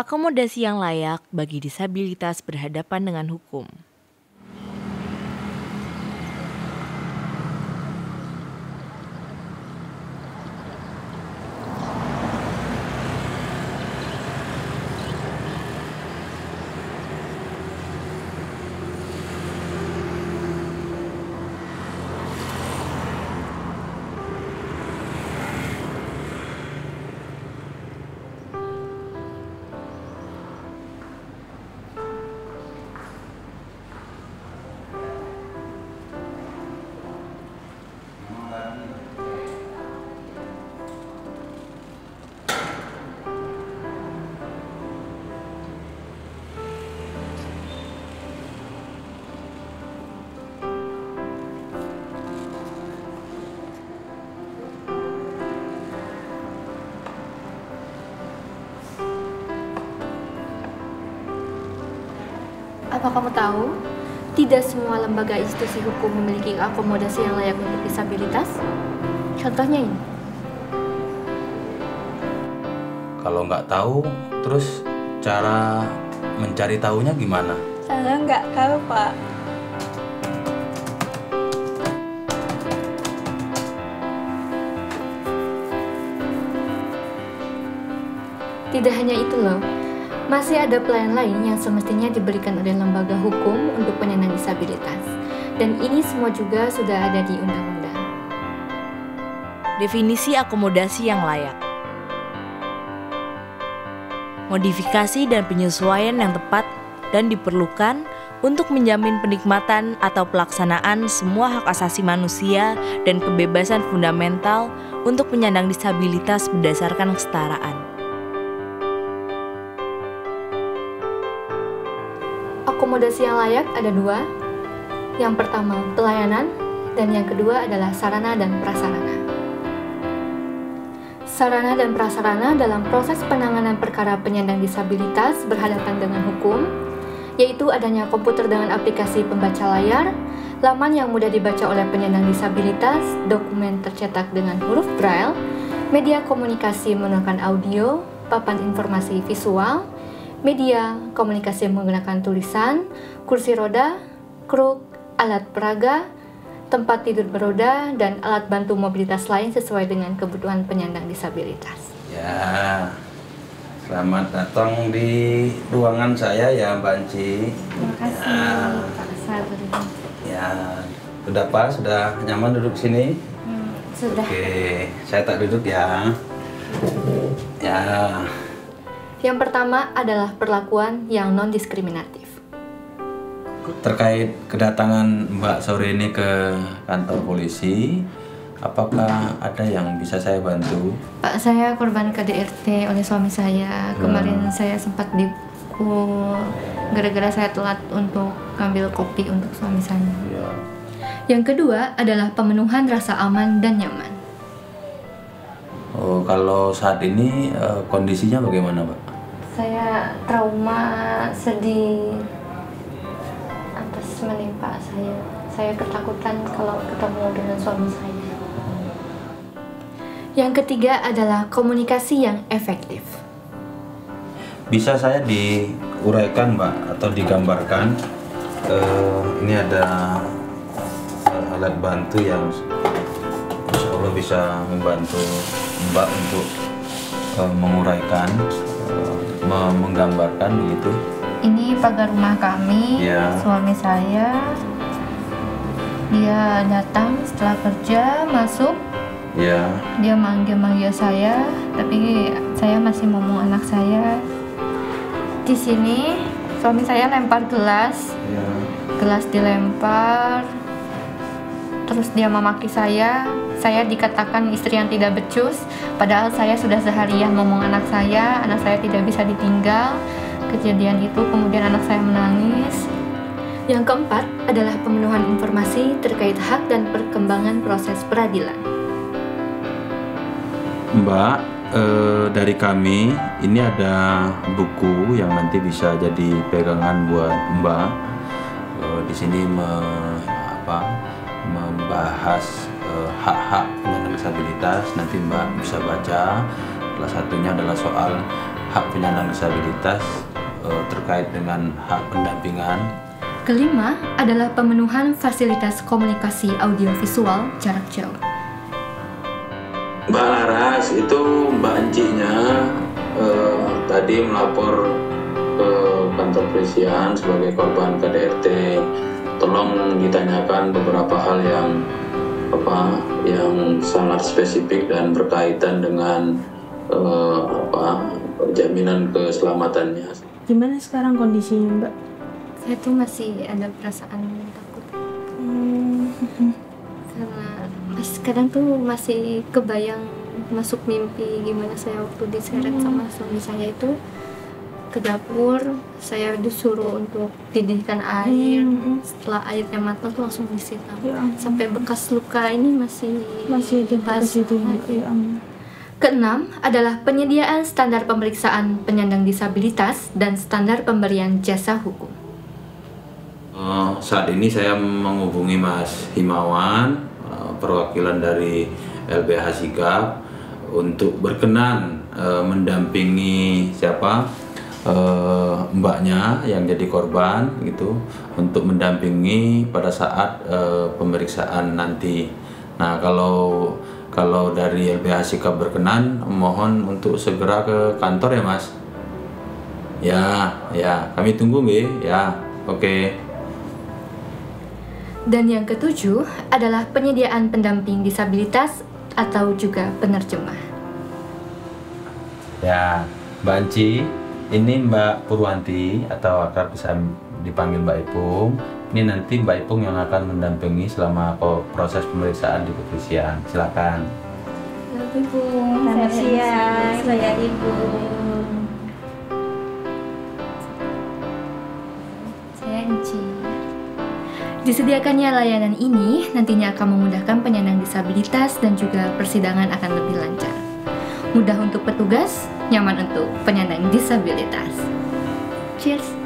akomodasi yang layak bagi disabilitas berhadapan dengan hukum. Apa kamu tahu, tidak semua lembaga institusi hukum memiliki akomodasi yang layak untuk disabilitas? Contohnya ini. Kalau nggak tahu, terus cara mencari tahunya gimana? Saya nggak tahu, Pak. Tidak hanya itu loh, masih ada pelayanan lain yang semestinya diberikan oleh lembaga hukum untuk penyandang disabilitas. Dan ini semua juga sudah ada di undang-undang. Definisi akomodasi yang layak. Modifikasi dan penyesuaian yang tepat dan diperlukan untuk menjamin penikmatan atau pelaksanaan semua hak asasi manusia dan kebebasan fundamental untuk penyandang disabilitas berdasarkan kesetaraan. Akomodasi yang layak ada dua. Yang pertama, pelayanan, dan yang kedua adalah sarana dan prasarana. Sarana dan prasarana dalam proses penanganan perkara penyandang disabilitas berhadapan dengan hukum, yaitu adanya komputer dengan aplikasi pembaca layar, laman yang mudah dibaca oleh penyandang disabilitas, dokumen tercetak dengan huruf braille, media komunikasi menggunakan audio, papan informasi visual, media komunikasi menggunakan tulisan, kursi roda, kruk, alat peraga, tempat tidur beroda, dan alat bantu mobilitas lain sesuai dengan kebutuhan penyandang disabilitas. Ya, selamat datang di ruangan saya ya Mbak Anci. Terima kasih, Pak Sabri. Ya, sudah pas, sudah nyaman duduk sini? Sudah. Oke, saya tak duduk ya. Ya. Yang pertama adalah perlakuan yang non-diskriminatif. Terkait kedatangan Mbak sore ini ke kantor polisi, apakah ada yang bisa saya bantu? Pak, saya korban KDRT oleh suami saya. Kemarin saya sempat dipukul gara-gara saya telat untuk ngambil kopi untuk suami saya. Ya. Yang kedua adalah pemenuhan rasa aman dan nyaman. Oh, kalau saat ini kondisinya bagaimana, Pak? Saya trauma, sedih atas menimpa saya. Saya ketakutan kalau ketemu dengan suami saya. Yang ketiga adalah komunikasi yang efektif. Bisa saya diuraikan, Mbak, atau digambarkan? Ini ada alat bantu yang insya Allah bisa membantu Mbak untuk menguraikan, menggambarkan begitu. Ini pagar rumah kami, Ya. Suami saya. Dia datang setelah kerja, masuk. Ya. Dia manggil-manggil saya, tapi saya masih ngomong anak saya. Di sini suami saya lempar gelas, Ya. gelas dilempar, terus dia memaki saya. Saya dikatakan istri yang tidak becus, padahal saya sudah seharian ngomong anak saya tidak bisa ditinggal. Kejadian itu kemudian anak saya menangis. Yang keempat adalah pemenuhan informasi terkait hak dan perkembangan proses peradilan. Mbak, dari kami ini ada buku yang nanti bisa jadi pegangan buat Mbak. Di sini membahas hak-hak penyandang disabilitas. Nanti Mbak bisa baca. Salah satunya adalah soal hak penyandang disabilitas terkait dengan hak pendampingan. Kelima adalah pemenuhan fasilitas komunikasi audiovisual jarak jauh. Mbak Laras itu Mbak Encinya tadi melapor ke kantor polisian sebagai korban KDRT. Tolong ditanyakan beberapa hal yang sangat spesifik dan berkaitan dengan jaminan keselamatannya. Gimana sekarang kondisinya, Mbak? Saya tuh masih ada perasaan takut. Karena kadang tuh masih kebayang masuk mimpi gimana saya waktu diseret sama suami saya itu ke dapur, saya disuruh untuk didihkan air. Setelah airnya matang tuh langsung disiram. Sampai bekas luka ini masih ada di situ. Keenam adalah penyediaan standar pemeriksaan penyandang disabilitas dan standar pemberian jasa hukum. Saat ini saya menghubungi Mas Himawan, perwakilan dari LBH Sikap, untuk berkenan mendampingi mbaknya yang jadi korban gitu, untuk mendampingi pada saat pemeriksaan nanti. Nah, kalau dari LBH Sikap berkenan, mohon untuk segera ke kantor ya Mas. Ya, kami tunggu nggih. Ya, oke. Dan yang ketujuh adalah penyediaan pendamping disabilitas atau juga penerjemah. Ya, Mbak Enci, ini Mbak Purwanti atau akrab bisa dipanggil Mbak Ipung. Ini nanti Mbak Ipung yang akan mendampingi selama proses pemeriksaan di kepolisian. Silakan. Ibu, Selamat siang, saya Ibu. Saya Enci. Disediakannya layanan ini nantinya akan memudahkan penyandang disabilitas dan juga persidangan akan lebih lancar. Mudah untuk petugas, nyaman untuk penyandang disabilitas. Cheers!